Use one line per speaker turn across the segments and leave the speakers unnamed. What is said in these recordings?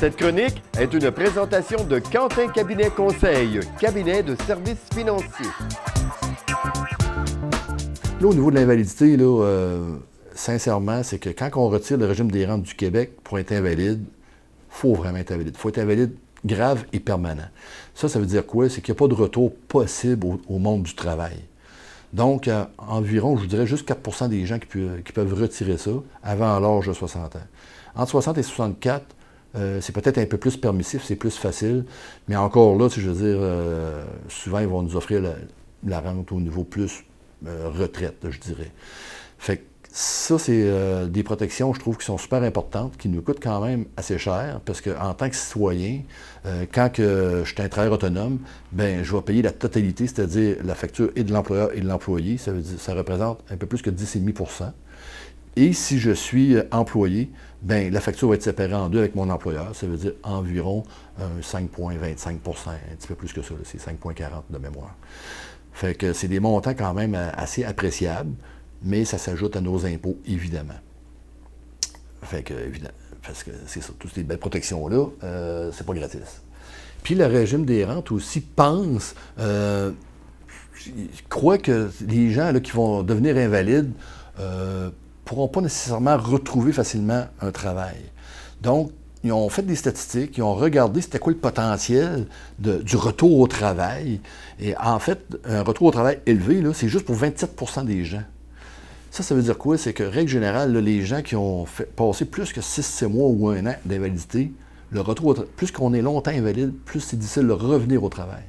Cette chronique est une présentation de Quentin Cabinet Conseil, cabinet de services financiers.
Là, au niveau de l'invalidité, sincèrement, c'est que quand on retire le régime des rentes du Québec pour être invalide, il faut vraiment être invalide. Il faut être invalide grave et permanent. Ça veut dire quoi? C'est qu'il n'y a pas de retour possible au monde du travail. Donc, environ, je vous dirais, juste 4 % des gens qui peuvent retirer ça avant l'âge de 60 ans. Entre 60 et 64, c'est peut-être un peu plus permissif, c'est plus facile, mais encore là, je veux dire, souvent, ils vont nous offrir la rente au niveau plus retraite, je dirais. Fait que ça, c'est des protections, je trouve, qui sont super importantes, qui nous coûtent quand même assez cher, parce qu'en tant que citoyen, quand je suis un travailleur autonome, ben je vais payer la totalité, c'est-à-dire la facture et de l'employeur et de l'employé. Ça représente un peu plus que 10,5 %. Et si je suis employé, ben la facture va être séparée en deux avec mon employeur. Ça veut dire environ 5,25 %, un petit peu plus que ça, c'est 5,40 de mémoire. Fait que c'est des montants quand même assez appréciables, mais ça s'ajoute à nos impôts, évidemment. Fait que, évidemment, parce que c'est ça, toutes ces belles protections-là, c'est pas gratis. Puis le régime des rentes aussi pense, je crois que les gens là, qui vont devenir invalides ne pourront pas nécessairement retrouver facilement un travail. Donc, ils ont fait des statistiques, ils ont regardé c'était quoi le potentiel du retour au travail. Et en fait, un retour au travail élevé, c'est juste pour 27 % des gens. Ça veut dire quoi? C'est que, règle générale, là, les gens qui ont passé plus que 6 mois ou 1 an d'invalidité, le retour plus qu'on est longtemps invalide, plus c'est difficile de revenir au travail.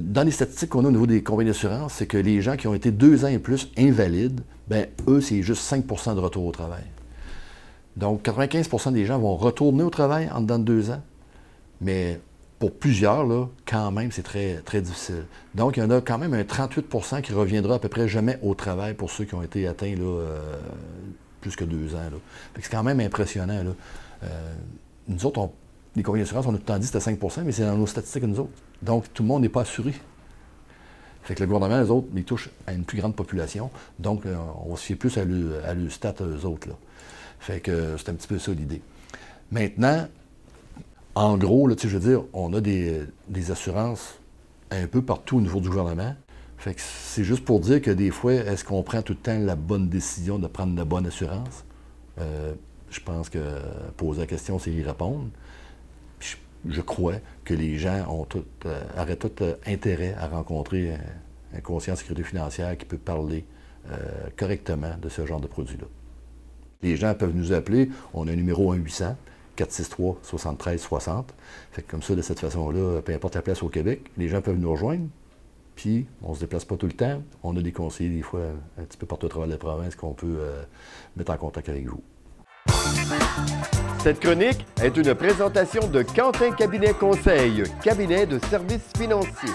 Dans les statistiques qu'on a au niveau des compagnies d'assurance, c'est que les gens qui ont été 2 ans et plus invalides, ben eux, c'est juste 5 % de retour au travail. Donc, 95 % des gens vont retourner au travail en dedans de 2 ans, mais pour plusieurs, là, quand même, c'est très, très difficile. Donc, il y en a quand même un 38 % qui reviendra à peu près jamais au travail pour ceux qui ont été atteints là, plus que 2 ans. C'est quand même impressionnant. Là. Nous autres, les compagnies d'assurance, on a tout le temps dit que c'était 5 % mais c'est dans nos statistiques nous autres. Donc, tout le monde n'est pas assuré. Fait que le gouvernement, eux autres, ils touchent à une plus grande population. Donc, on va se fier plus à le stat, eux autres. Là. Fait que c'est un petit peu ça l'idée. Maintenant, en gros, là, je veux dire, on a des assurances un peu partout au niveau du gouvernement. Fait que c'est juste pour dire que des fois, est-ce qu'on prend tout le temps la bonne décision de prendre la bonne assurance? Je pense que poser la question, c'est y répondre. Puis je crois que les gens auraient tout intérêt à rencontrer un conseiller en sécurité financière qui peut parler correctement de ce genre de produit-là. Les gens peuvent nous appeler. On a un numéro 1-800-463-7360. Fait que comme ça, de cette façon-là, peu importe la place au Québec, les gens peuvent nous rejoindre. Puis, on ne se déplace pas tout le temps. On a des conseillers, des fois, un petit peu partout à travers la province qu'on peut mettre en contact avec vous.
Cette chronique est une présentation de Quentin Cabinet Conseil, cabinet de services financiers.